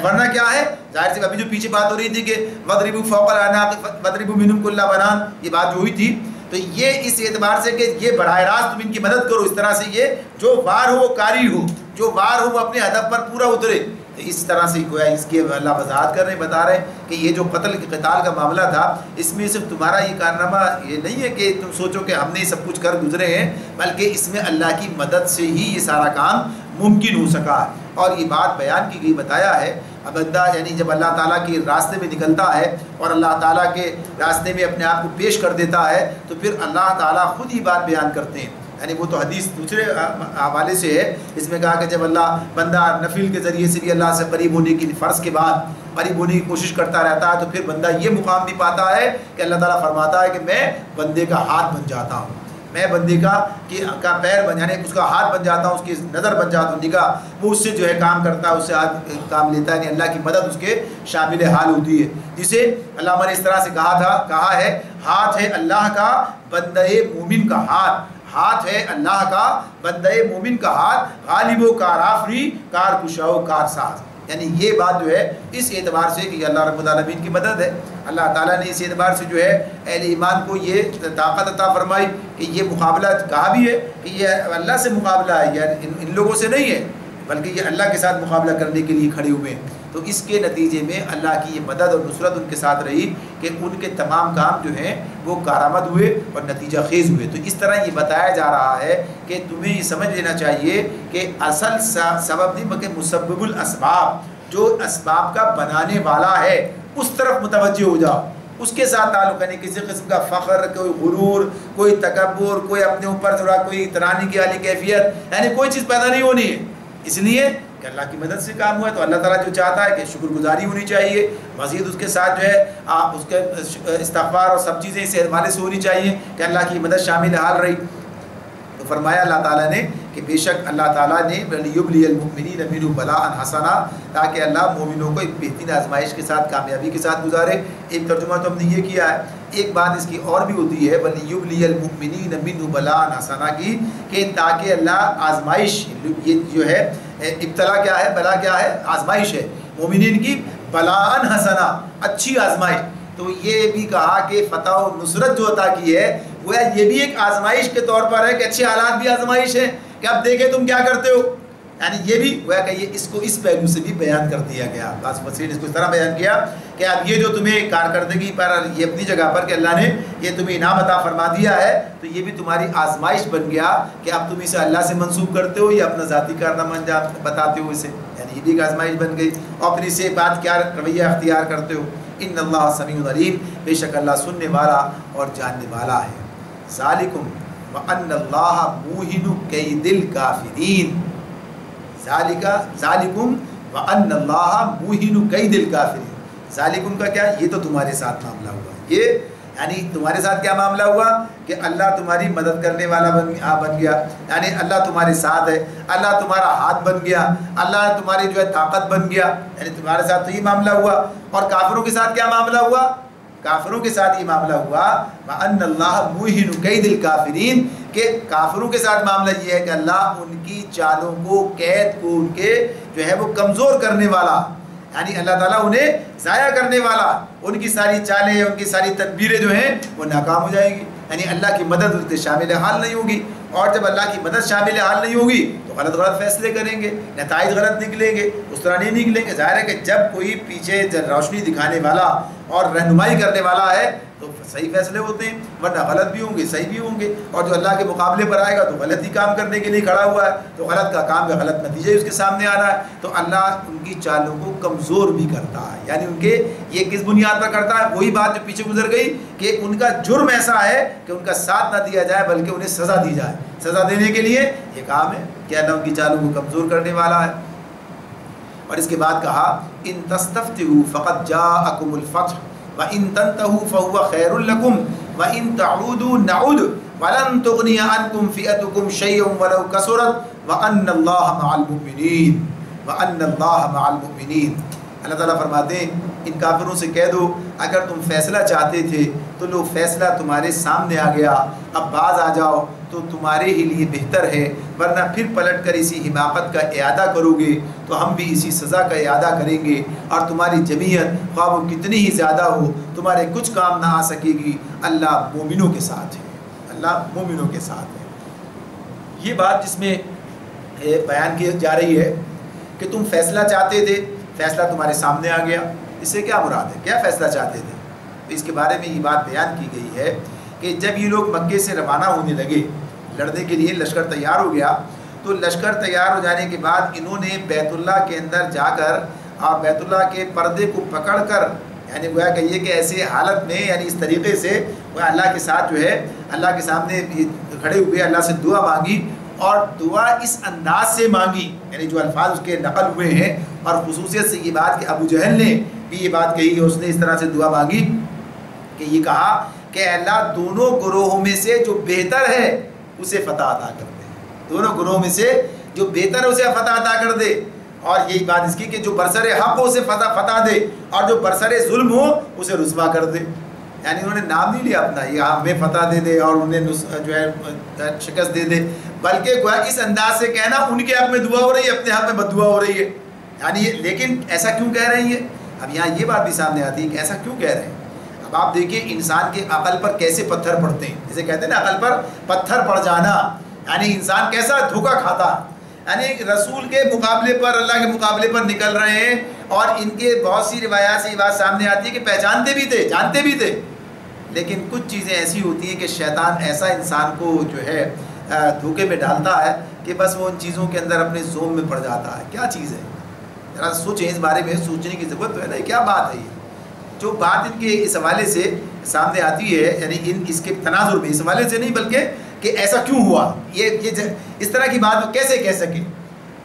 ورنہ کیا ہے؟ ظاہر سے ابھی جو پیچھے بات ہو رہی تھی کہ وَضْرِبُوا فَوْقَ الْأَعْنَاقِ وَاضْرِبُوا مِنْهُمْ كُلَّ بَنَانٍ، یہ بات جو ہوئی تھی. تو یہ اس اعتبار سے کہ یہ براہ راست تم ان کی مدد کرو، اس طرح سے یہ جو وار ہو وہ کاری ہو، جو وار ہو وہ اپنے ہدف پر پورا اترے. اس طرح سے گویا اس کی اللہ وضاحت کر رہے ہیں، بتا رہے ہیں کہ یہ جو قتال کا معاملہ تھا، اس میں صرف تمہارا یہ کارنامہ یہ نہیں ہے کہ تم سوچو کہ ہم نے سب کچھ کر گزرے ہیں، بلکہ اس میں اللہ کی مدد سے ہی یہ سارا کام ممکن ہو سکا. اور یہ بات بیان کی گئی، بتایا ہے. اب بندہ یعنی جب اللہ تعالیٰ کے راستے میں نکلتا ہے اور اللہ تعالیٰ کے راستے میں اپنے آپ کو پیش کر دیتا ہے تو پھر اللہ تعالیٰ خود ہی بات بیان کرتے ہیں. یعنی وہ تو حدیث دوسرے حوالے سے ہے، اس میں کہا کہ جب اللہ بندہ نفل کے ذریعے سے بھی اللہ سے قریب ہونے کی، فرض کے بعد قریب ہونے کی کوشش کرتا رہتا ہے تو پھر بندہ یہ مقام بھی پاتا ہے کہ اللہ تعالیٰ فرماتا ہے کہ میں بندے کا ہاتھ بن جاتا ہوں، میں بندے کا پیر بن، یعنی اس کا ہاتھ بن جاتا ہوں، اس کی نظر بن جاتا ہوں، نگاہ، وہ اس سے جو ہے کام کرتا ہے، اس سے کام لیتا ہے. یعنی اللہ کی مدد اس کے شامل حال ہوتی ہے، جسے علامہ نے اس طرح سے کہا ہے ہاتھ ہے اللہ کا بندہ مومن کا ہاتھ ہے اللہ کا بندہ مومن کا ہاتھ، غالب و کار آفری، کار کشا و کار ساز. یعنی یہ بات جو ہے اس اعتبار سے کہ اللہ رب العالمین کی مدد ہے. اللہ تعالیٰ نے اس اعتبار سے جو ہے اہل ایمان کو یہ طاقت عطا فرمائی کہ یہ مقابلہ کہا بھی ہے کہ یہ اللہ سے مقابلہ ہے، یہ ان لوگوں سے نہیں ہے، بلکہ یہ اللہ کے ساتھ مقابلہ کرنے کے لیے کھڑے ہوئے ہیں. تو اس کے نتیجے میں اللہ کی یہ مدد اور نصرت ان کے ساتھ رہی کہ ان کے تمام کام جو ہیں وہ کارآمد ہوئے اور نتیجہ خیز ہوئے. تو اس طرح یہ بتایا جا رہا ہے کہ تمہیں یہ سمجھ لینا چاہیے کہ اصل سبب نہیں بلکہ مسبب الاسباب، جو اسباب کا بنانے والا ہے اس طرف متوجہ ہو جاؤ، اس کے ساتھ تعلق. یعنی کسی قسم کا فخر، کوئی غرور، کوئی تکبر، کوئی اپنے اوپر تھوڑا کوئی اترانے کی والی کیفیت، یعنی کوئی چیز پیدا نہیں ہونی ہے. اس لیے کہ اللہ کی مدد سے کام ہوا ہے تو اللہ تعالیٰ جو چاہتا ہے کہ شکر گزاری ہونی چاہیے، مزید اس کے ساتھ جو ہے اس کے استغفار اور سب چیزیں اس حوالے سے ہونی چاہیے کہ اللہ کی مدد شامل حال رہی. تو فرمایا اللہ تعالیٰ نے کہ بے شک اللہ تعالیٰ نے وَلِيُبْلِيَ الْمُؤْمِنِينَ مِنْهُ بَلَاءً حَسَنًا، تاکہ اللہ مومنوں کو ایک بہترین آزمائش کے ساتھ، کامیابی کے ساتھ گزارے. ایک ترجمہ تو ہم نے یہ کیا ہے، ایک بات اس کی اور بھی ہوتی ہے وَلِيُبْلِيَ الْمُؤْمِنِينَ مِنْهُ بَلَاءً حَسَنًا کی، کہ تاکہ اللہ آزمائش، یہ جو ہے ابتلا کیا ہے، بلا کیا ہے، آزمائش ہے، مومنین کی بلاءً حسنہ، اچھی آزمائش. تو یہ بھی کہا کہ فتح و نصرت جو عطا کی ہے وہ یہ بھی ایک آزمائش کے طور پر ہے کہ اچھے حالات بھی آزمائش ہے کہ اب دیکھیں تم کیا کرتے ہو. یعنی یہ بھی گویا کہ یہ اس کو اس پہلو سے بھی بیان کر دیا گیا. بعض مفسرین نے اس کو اس طرح بیان کیا کہ اب یہ جو تمہیں کارکردگی پر یہ اپنی جگہ پر کہ اللہ نے یہ تمہیں انعام عطا فرما دیا ہے تو یہ بھی تمہاری آزمائش بن گیا کہ اب تم اسے اللہ سے منسوب کرتے ہو یا اپنا ذاتی کارنامہ انجام بتاتے ہو اسے. یعنی یہ بھی ایک آزمائش بن گئی اور پھر اسے بات کیا رویہ اختیار کرتے ہو. ان اللہ سمیع علیم، بے شک اللہ سننے والا اور جاننے والا ہے. ذالکم وان اللہ موہن کید الکافرین، ذالکم وان اللہ موہن کید الکافرین. ذالکم کا کیا، یہ تو تمہارے ساتھ معاملہ ہوا، یہ یعنی تمہارے ساتھ کیا معاملہ ہوا کہ اللہ تمہاری مدد کرنے والا بن گیا، یعنی اللہ تمہارے ساتھ ہے، اللہ تمہارا ہاتھ بن گیا، اللہ تمہاری جو ہے طاقت بن گیا. یعنی تمہارے ساتھ تو یہ معاملہ ہوا. اور کافروں کے ساتھ کیا معاملہ ہوا کافروں کے ساتھ یہ معاملہ ہوا وَأَنَّ اللَّهَ مُوهِنُ كَيْدِ الْكَافِرِينَ کہ کافروں کے ساتھ معاملہ یہ ہے کہ اللہ ان کی چالوں کو، قید کو، ان کے جو ہے وہ کمزور کرنے والا، یعنی اللہ تعالیٰ انہیں ضائع کرنے والا، ان کی ساری چالیں، ان کی ساری تدبیریں جو ہیں وہ ناکام ہو جائیں گی، یعنی اللہ کی مدد ان سے شامل حال نہیں ہوگی، اور جب اللہ کی مدد شامل حال نہیں ہوگی تو غلط غلط فیصلے کریں گے، نتائج غلط نکلیں گے، اس طرح نہیں نکلیں گے۔ ظاہر ہے کہ جب کوئی پیچھے روشنی دکھانے والا اور رہنمائی کرنے والا ہے تو صحیح فیصلے ہوتے ہیں، ورنہ غلط بھی ہوں گے، صحیح بھی ہوں گے، اور جو اللہ کے مقابلے پر آئے گا تو غلط ہی کام کرنے کے لیے کھڑا ہوا ہے، تو غلط کا کام کا غلط نتیجہ اس کے سامنے آ رہا ہے، تو اللہ ان کی چالوں کو کمزور بھی کرتا ہے، یعنی ان کے یہ کس بنیاد پر کرتا ہے؟ وہی بات جو پیچھے گزر گئی کہ ان کا جرم ایسا ہے کہ ان کا ساتھ نہ دیا جائے بلکہ انہیں سزا دی جائے، سزا دینے کے لیے یہ کام ہے کہ اللہ ان کی چالوں کو کمزور کرنے والا ہے۔ اور اس کے بعد کہا ان تستفتحوا فقد جاءکم الفتح وَإِن تَنْتَهُوا فَهُوَ خَيْرٌ لَكُمْ وَإِن تَعُودُوا نَعُدْ وَلَن تُغْنِيَ عَنْكُمْ فِئَتُكُمْ شَيْئًا وَلَوْ كَثُرَتْ وَأَنَّ اللَّهَ مَعَ الْمُؤْمِنِينَ وَأَنَّ اللَّهَ مَعَ الْمُؤْمِنِينَ۔ اللہ تعالیٰ فرماتے ہیں ان کافروں سے کہہ دو اگر تم فیصلہ چاہتے تھے تو لو فیصلہ تمہارے سامنے آ گیا، اب باز آ جاؤ تو تمہارے ہی لیے بہتر ہے، ورنہ پھر پلٹ کر اسی حماقت کا اعادہ کرو گے تو ہم بھی اسی سزا کا اعادہ کریں گے، اور تمہاری جمعیت خواہ وہ کتنی ہی زیادہ ہو تمہارے کچھ کام نہ آ سکے گی، اللہ مومنوں کے ساتھ ہے، اللہ مومنوں کے ساتھ ہے۔ یہ بات جس میں بیان کی جا رہی ہے کہ تم فیصلہ چاہتے تھے، فیصلہ تمہارے سامنے آ گیا، اس سے کیا مراد ہے؟ کیا فیصلہ چاہتے تھے؟ تو اس کے بارے میں یہ بات بیان کی گئی ہے کہ جب یہ لوگ مکے سے روانہ ہونے لگے لڑنے کے لیے، لشکر تیار ہو گیا، تو لشکر تیار ہو جانے کے بعد انہوں نے بیت اللہ کے اندر جا کر اور بیت اللہ کے پردے کو پکڑ کر، یعنی گویا کہیے کہ ایسے حالت میں، یعنی اس طریقے سے وہ اللہ کے ساتھ جو ہے اللہ کے سامنے کھڑے ہوئے اللہ سے دعا مانگی، اور دعا اس انداز سے مانگی، یعنی جو الفاظ اس کے نقل ہوئے ہیں، اور خصوصیت سے یہ بات کہ ابو جہل نے بھی یہ بات کہی، اس نے اس طرح سے دعا مانگی کہ یہ کہا کہ اللہ دونوں گروہوں میں سے جو بہتر ہے اسے فتح عطا کر دے، دونوں گروہوں میں سے جو بہتر ہے اسے فتح عطا کر دے، اور یہی بات اس کی کہ جو برسر حق ہو اسے فتح دے، اور جو برسر ظلم ہو اسے رسوا کر دے، یعنی انہوں نے نام نہیں لیا اپنا یہ ہمیں فتح دے دے اور انہیں جو ہے شکست دے دے، بلکہ گویا اس انداز سے کہنا ان کے حق میں دعا ہو رہی ہے، اپنے حق میں بد دعا ہو رہی ہے، یعنی لیکن ایسا کیوں کہہ رہی ہے؟ اب یہاں یہ بات بھی سامنے آتی ہے کہ ایسا کیوں کہہ رہے ہیں۔ اب آپ دیکھیں انسان کے عقل پر کیسے پتھر پڑتے ہیں، جیسے کہتے ہیں نا عقل پر پتھر پڑ جانا، یعنی انسان کیسا دھوکہ کھاتا، یعنی رسول کے مقابلے پر، اللہ کے مقابلے پر نکل رہے ہیں، اور ان کے بہت سی روایات سے یہ بات سامنے آتی ہے کہ پہچانتے بھی تھے، جانتے بھی تھے، لیکن کچھ چیزیں ایسی ہوتی ہیں کہ شیطان ایسا انسان کو جو ہے دھوکے میں ڈالتا ہے کہ بس وہ ان چیزوں کے اندر اپنے زوم میں پڑ جاتا ہے۔ کیا چیز ہے؟ ذرا سوچیں، اس بارے میں سوچنے کی ضرورت تو ہے نا، کیا بات ہے یہ جو بات ان کے اس حوالے سے سامنے آتی ہے، یعنی اس کے تناظر میں، اس حوالے سے نہیں بلکہ کہ ایسا کیوں ہوا، یہ اس طرح کی بات وہ کیسے کہہ سکے؟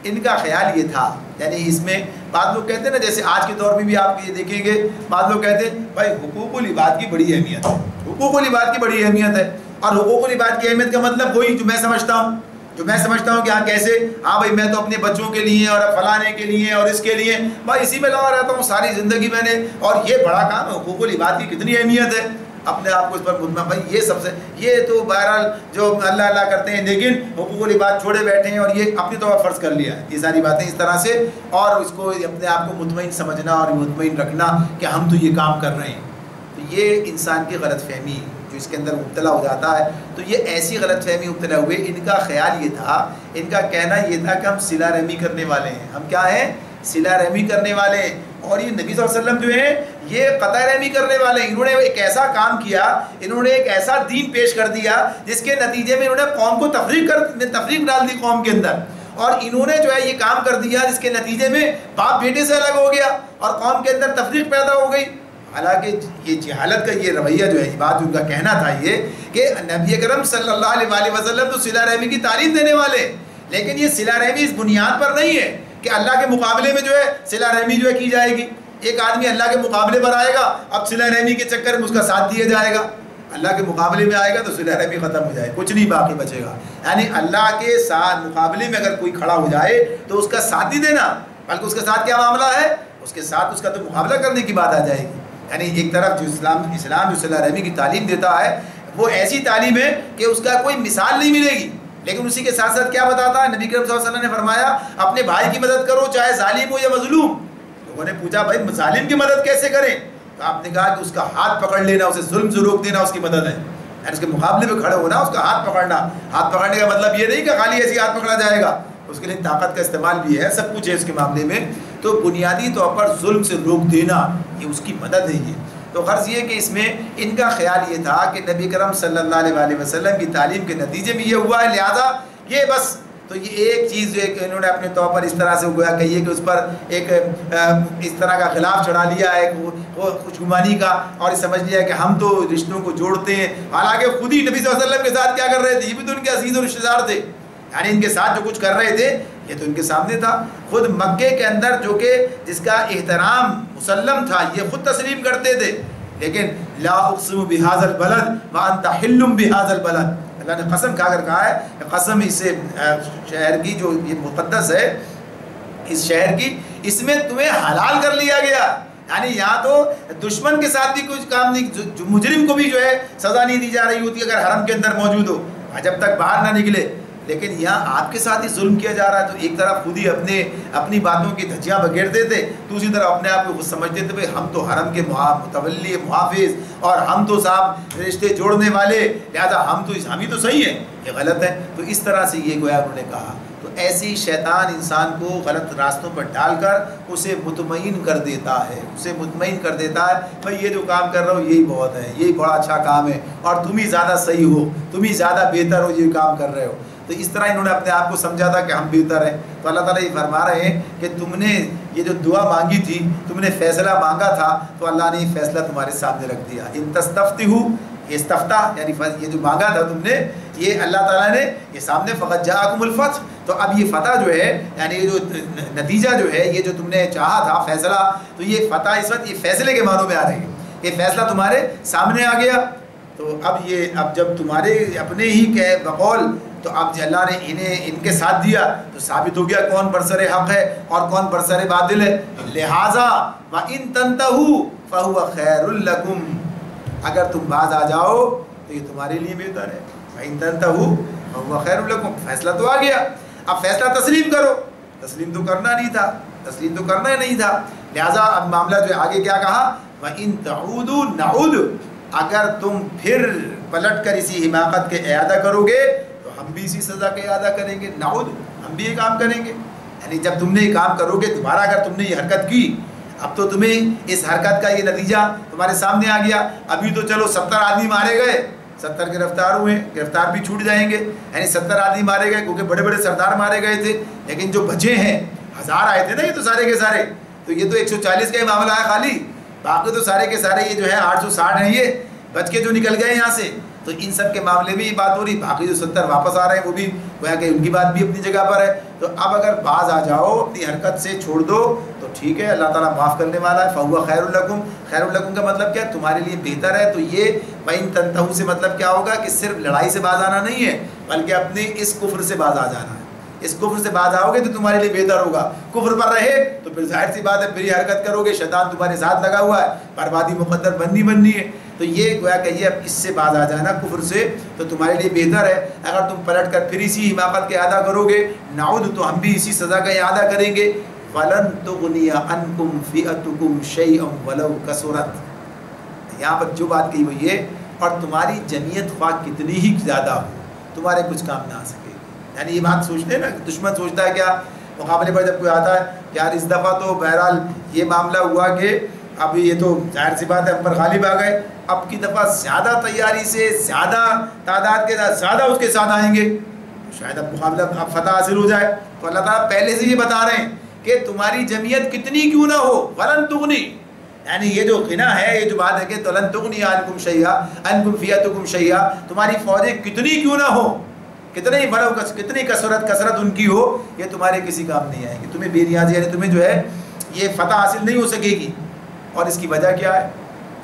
ان کا خیال یہ تھا، یعنی اس میں بعض لوگ کہتے ہیں نا، جیسے آج کے دور میں بھی آپ یہ دیکھیں گے بعض لوگ کہتے ہیں بھائی حقوق العباد کی بڑی اہمیت ہے، حقوق العباد کی بڑی اہمیت ہے، اور حقوق العباد کی اہمیت کا مطلب وہی جو میں سمجھتا ہوں کہ ہاں کیسے، ہاں بھائی میں تو اپنے بچوں کے لیے اور فلانے کے لیے اور اس کے لیے بھائی اسی میں لگا رہتا ہوں ساری زندگی میں نے، اور یہ بڑا کام ہے، حقوق العباد کی کتنی اہمیت ہے، اپنے آپ کو اس پر مطمئن، بھائی یہ سب سے، یہ تو بہرحال جو اللہ اللہ کرتے ہیں لیکن حقوق العباد چھوڑے بیٹھے ہیں اور یہ اپنی طور فرض کر لیا ہے، یہ ساری باتیں اس طرح سے، اور اس کو اپنے آپ کو مطمئن سمجھنا اور مطمئن رکھنا کہ ہم تو یہ کام کر رہے ہیں، تو یہ انسان کی غلط فہمی جو اس کے اندر مبتلا ہو جاتا ہے، تو یہ ایسی غلط فہمی مبتلا ہوئے، ان کا خیال یہ تھا، ان کا کہنا یہ تھا کہ ہم صلہ رحمی کرنے والے ہیں، ہم کیا ہیں؟ صلہ رحمی کرنے والے ہیں، اور یہ نبی صلی اللہ علیہ وسلم جو ہیں یہ قطع رحمی کرنے والے ہیں، انہوں نے ایک ایسا کام کیا، انہوں نے ایک ایسا دین پیش کر دیا جس کے نتیجے میں انہوں نے قوم کو تفریق ڈال دی قوم کے اندر، اور انہوں نے جو ہے یہ کام کر دیا جس کے نتیجے میں باپ بیٹے سے الگ ہو گیا اور قوم کے اندر تفریق پیدا ہو گئی۔ حالانکہ یہ جہالت کا یہ رویہ جو ہے، یہ بات ان کا کہنا تھا یہ کہ نبی اکرم صلی اللہ علیہ وسلم تو صلہ رحمی کی تعلیم دینے والے، لیکن یہ صلہ رحمی اس بنیاد پر نہیں ہے کہ اللہ کے مقابلے میں جو ہے صلہ رحمی جو ہے کی جائے گی، ایک آدمی اللہ کے مقابلے پر آئے گا، اب صلہ رحمی کے چکر میں اس کا ساتھ دیا جائے گا، اللہ کے مقابلے میں آئے گا تو صلہ رحمی ختم ہو جائے، کچھ نہیں باقی بچے گا، یعنی اللہ کے ساتھ مقابلے میں اگر کوئی کھڑا ہو جائے تو اس کا ساتھ نہیں دینا، بلکہ اس کے ساتھ کیا معاملہ ہے، اس کے ساتھ اس کا تو مقابلہ کرنے کی بات آ جائے گی، یعنی ایک طرف جو اسلام جو صلہ رحمی کی تعلیم دیتا ہے وہ ایسی تعلیم ہے کہ اس کا کوئی مثال نہیں ملے گی، لیکن اسی کے ساتھ ساتھ کیا بتاتا ہے؟ نبی کریم صلی اللہ علیہ وسلم نے فرمایا اپنے بھائی کی مدد کرو چاہے ظالم ہو یا مظلوم۔ لوگوں نے پوچھا بھائی ظالم کی مدد کیسے کریں؟ تو آپ نے کہا کہ اس کا ہاتھ پکڑ لینا، اسے ظلم سے روک دینا اس کی مدد ہے، یعنی اس کے مقابلے میں کھڑے ہونا، اس کا ہاتھ پکڑنا۔ ہاتھ پکڑنے کا مطلب یہ نہیں کہ خالی ایسی ہاتھ پکڑا جائے گا، اس کے لیے طاقت کا استعمال بھی ہے، سب کچھ ہے اس کے معاملے میں۔ تو بنیادی طور پر ظلم سے روک دینا یہ اس کی مدد ہے۔ یہ تو غرض یہ کہ اس میں ان کا خیال یہ تھا کہ نبی کرم صلی اللہ علیہ وسلم کی تعلیم کے نتیجے میں یہ ہوا ہے، لہذا یہ بس تو یہ ایک چیز جو ہے کہ انہوں نے اپنے طور پر اس طرح سے گویا کہیے کہ اس پر ایک اس طرح کا خلاف چڑھا لیا ہے خوش گمانی کا، اور یہ سمجھ لیا کہ ہم تو رشتوں کو جوڑتے ہیں، حالانکہ خود ہی نبی صلی اللہ علیہ وسلم کے ساتھ کیا کر رہے تھے؟ یہ بھی تو ان کے عزیز اور رشتہ دار تھے، یعنی ان کے ساتھ جو کچھ کر رہے تھے یہ تو ان کے سامنے تھا۔ خود مکے کے اندر جو کہ جس کا احترام مسلم تھا یہ خود تسلیم کرتے تھے، لیکن لا اقسم بهذا البلد وانت حل بهذا البلد، اللہ نے قسم کھا کر کہا ہے کہ قسم اس شہر کی جو یہ مقدس ہے، اس شہر کی، اس میں تمہیں حلال کر لیا گیا، یعنی یہاں تو دشمن کے ساتھ بھی کچھ کام نہیں، مجرم کو بھی جو ہے سزا نہیں دی جا رہی ہوتی اگر حرم کے اندر موجود ہو جب تک باہر نہ نکلے، لیکن یہاں آپ کے ساتھ ہی ظلم کیا جا رہا ہے۔ تو ایک طرف خود ہی اپنی باتوں کی دھجیاں بگیرتے تھے، دوسری طرف اپنے آپ کو خود سمجھتے تھے بھائی ہم تو حرم کے متولی محافظ اور ہم تو صاحب رشتے جوڑنے والے، لہذا ہم ہی تو صحیح ہیں، یہ غلط ہے۔ تو اس طرح سے یہ گویا انہوں نے کہا۔ تو ایسی شیطان انسان کو غلط راستوں پر ڈال کر اسے مطمئن کر دیتا ہے، بھائی یہ جو کام کر رہا ہو یہی بہت ہے، یہی بڑا اچھا کام ہے، اور تم ہی زیادہ صحیح ہو، تم ہی زیادہ بہتر ہو یہ کام کر رہے ہو۔ تو اس طرح انہوں نے اپنے آپ کو سمجھا تھا کہ ہم بہتر ہیں۔ تو اللہ تعالیٰ یہ فرما رہے ہیں کہ تم نے یہ جو دعا مانگی تھی، تم نے فیصلہ مانگا تھا، تو اللہ نے یہ فیصلہ تمہارے سامنے رکھ دیا۔ ان تستفتحوا، استفتاح یعنی یہ جو مانگا تھا تم نے، یہ اللہ تعالیٰ نے یہ سامنے فقط جاءکم الفتح، تو اب یہ فتح جو ہے یعنی یہ جو نتیجہ جو ہے، یہ جو تم نے چاہا تھا فیصلہ، تو یہ فتح اس وقت یہ فیصلے کے معنوں میں آ رہی ہے، یہ فیصلہ تمہارے سامنے آ گیا۔ تو اب جب تمہارے اپنے ہی کہ بقول، تو اب اللہ نے ان کے ساتھ دیا تو ثابت ہو گیا کون برسر حق ہے اور کون برسر باطل ہے۔ لہٰذا وَإِن تَنْتَهُوا فَهُوَ خَيْرٌ لَكُمْ، اگر تم باز آ جاؤ تو یہ تمہارے لیے بہتر ہے۔ وَإِن تَنْتَهُوا فَهُوَ خَيْرٌ لَكُمْ، فیصلہ تو آ گیا، اب فیصلہ تسلیم کرو۔ تسلیم تو کرنا نہیں تھا، لہٰذا اب معاملہ جو آگے کیا کہا، وَإِن تَعُودُوا نَعُودُ، اگر تم پھر پلٹ کر اسی حماقت کے اعادہ کرو گے تو ہم بھی اسی سزا کا اعادہ کریں گے، نعود، ہم بھی یہ کام کریں گے۔ یعنی جب تم نے یہ کام کرو گے دوبارہ، اگر تم نے یہ حرکت کی، اب تو تمہیں اس حرکت کا یہ نتیجہ تمہارے سامنے آ گیا۔ ابھی تو چلو 70 آدمی مارے گئے، 70 گرفتار ہوئے، گرفتار بھی چھوٹ جائیں گے، یعنی 70 آدمی مارے گئے کیونکہ بڑے بڑے سردار مارے گئے تھے، لیکن جو بچے ہیں 1000 آئے تھے نا، یہ تو سارے کے سارے، تو یہ تو 140 کا ہی معاملہ ہے خالی، باقی تو سارے کے سارے یہ جو ہے 860 ہیں، یہ بچ کے جو نکل گئے یہاں سے۔ تو ان سب کے معاملے میں یہ بات ہو رہی، باقی جو 70 واپس آ رہے ہیں وہ بھی گویا کہ ان کی بات بھی اپنی جگہ پر ہے۔ تو اب اگر باز آ جاؤ، اپنی حرکت سے چھوڑ دو تو ٹھیک ہے، اللہ تعالیٰ معاف کرنے والا ہے۔ فَهُوَ خَيْرٌ لَكُمْ، خیر لکم کا مطلب کیا؟ تمہارے لیے بہتر ہے۔ تو یہ وَإِن تَنْتَهُوا سے مطلب کیا ہوگا کہ صرف لڑائی سے باز آنا نہیں ہے، بلکہ اپنے اس کفر سے باز آ جانا ہے۔ اس کفر سے باز آؤ گے تو تمہارے لیے بہتر ہوگا۔ کفر پر رہے تو پھر ظاہر سی بات ہے پھر یہ حرکت کرو گے، شیطان تمہارے ساتھ لگا ہوا ہے، بربادی مقدر بننی ہے۔ تو یہ گویا کہ یہ اب اس سے باز آ جانا کفر سے تو تمہارے لیے بہتر ہے۔ اگر تم پلٹ کر پھر اسی حماقت کے اعادہ کرو گے، نعود، تو ہم بھی اسی سزا کا اعادہ کریں گے۔ فَلَن تُغْنِيَ عَنْكُمْ فِئَتُكُمْ شَيْئًا وَلَوْ كَثُرَتْ، یہاں پر جو بات کہی وہ یہ، اور تمہاری جمعیت خواہ کتنی ہی زیادہ ہو تمہارے کچھ کام نہ آ سکے۔ یعنی یہ بات سوچتے ہیں نا، دشمن سوچتا ہے کیا مقابلے پر جب کوئی آتا ہے یار اس دفعہ تو بہرحال یہ معاملہ ہوا کہ اب یہ تو ظاہر سی بات ہے ہم پر غالب آ گئے، اب کی دفعہ زیادہ تیاری سے، زیادہ تعداد کے ساتھ، زیادہ اس کے ساتھ آئیں گے، شاید اب مقابلہ اب فتح حاصل ہو جائے۔ تو اللہ تعالیٰ پہلے سے یہ بتا رہے ہیں کہ تمہاری جمعیت کتنی کیوں نہ ہو، ولن تغنی، یعنی یہ جو غنا ہے، یہ جو بات ہے کہ ولن تغنی عنکم شیئا، عنکم فئتکم شیئا، تمہاری فوجیں کتنی کیوں نہ ہو، کتنی کثرت ان کی ہو، یہ تمہارے کسی کام نہیں آئے گی، تمہیں بے نیازی، یعنی تمہیں جو ہے یہ فتح حاصل نہیں ہو سکے گی۔ اور اس کی وجہ کیا ہے؟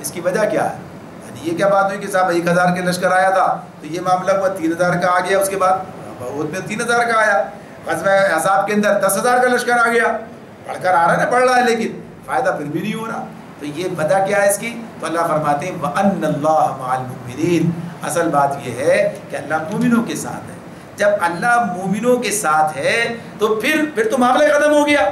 اس کی وجہ کیا ہے؟ یعنی یہ کیا بات ہوئی کہ صاحب 1000 کے لشکر آیا تھا تو یہ معاملہ ہوا 3000 کا آ گیا، اس کے بعد بہت میں 3000 کا آیا، غزوہ احزاب کے اندر 10000 کا لشکر آ گیا، بڑھ کر آ رہا ہے نا، بڑھ رہا ہے لیکن فائدہ پھر بھی نہیں ہو رہا۔ تو یہ وجہ کیا ہے اس کی؟ تو اللہ فرماتے ہیں وَأَنَّ اللَّهَ مَعَ الْمُؤْمِنِينَ، اصل بات یہ ہے کہ اللہ مومنوں کے ساتھ ہے۔ جب اللہ مومنوں کے ساتھ ہے تو پھر تو معاملہ ختم ہو گیا۔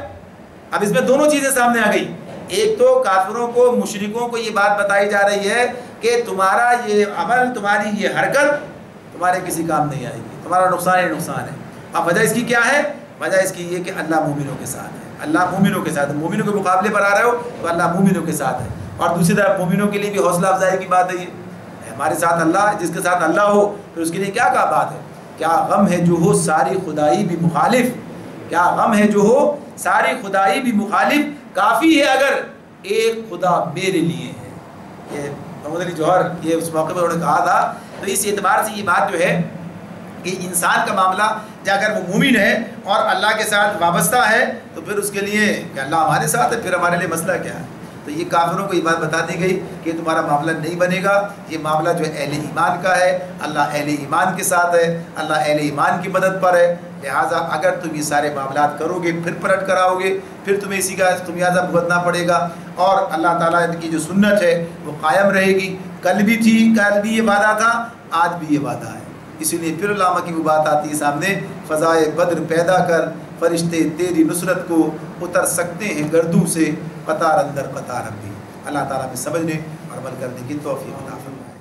اب اس میں دونوں چیزیں سامنے آ گئی، ایک تو کافروں کو، مشرکوں کو یہ بات بتائی جا رہی ہے کہ تمہارا یہ عمل، تمہاری یہ حرکت تمہارے کسی کام نہیں آئے گی، تمہارا نقصان ہی نقصان ہے۔ اب وجہ اس کی کیا ہے؟ وجہ اس کی یہ کہ اللہ مومنوں کے ساتھ ہے، اللہ مومنوں کے ساتھ ہے، مومنوں کے مقابلے پر آ رہے ہو تو اللہ مومنوں کے ساتھ ہے۔ اور دوسری طرف مومنوں کے لیے بھی حوصلہ افزائی کی بات ہے، یہ ہمارے ساتھ اللہ، جس کے ساتھ اللہ ہو پھر اس کے لیے کیا بات ہے؟ کیا غم ہے جو ہو ساری خدائی بھی مخالف، کیا غم ہے جو ہو ساری خدائی بھی مخالف، کافی ہے اگر ایک خدا میرے لیے ہے۔ یہ محمد علی جوہر یہ اس موقع پر انہوں نے کہا تھا۔ تو اس اعتبار سے یہ بات جو ہے کہ انسان کا معاملہ اگر وہ مومن ہے اور اللہ کے ساتھ وابستہ ہے تو پھر اس کے لیے کہ اللہ ہمارے ساتھ ہے، پھر ہمارے لیے مسئلہ کیا ہے؟ تو یہ کافروں کو یہ بات بتا دی گئی کہ تمہارا معاملہ نہیں بنے گا، یہ معاملہ جو اہل ایمان کا ہے، اللہ اہل ایمان کے ساتھ ہے، اللہ اہل ایمان کی مدد پر ہے۔ لہٰذا اگر تم یہ سارے معاملات کرو گے، پھر پلٹ کر آؤ گے، پھر تمہیں اسی کا خمیازہ بھگتنا پڑے گا، اور اللہ تعالیٰ کی جو سنت ہے وہ قائم رہے گی۔ کل بھی تھی، کل بھی یہ وعدہ تھا، آج بھی یہ وعدہ ہے۔ اسی لیے پھر علامہ کی وہ بات آتی ہے سامنے، فضائے بدر پیدا کر، فرشتے تیری نصرت کو اتر سکتے ہیں گردوں سے، قطار اندر قطار بھی۔ اللہ تعالیٰ میں سمجھنے اور عمل کرنے کی توفیق عطا فرمائے۔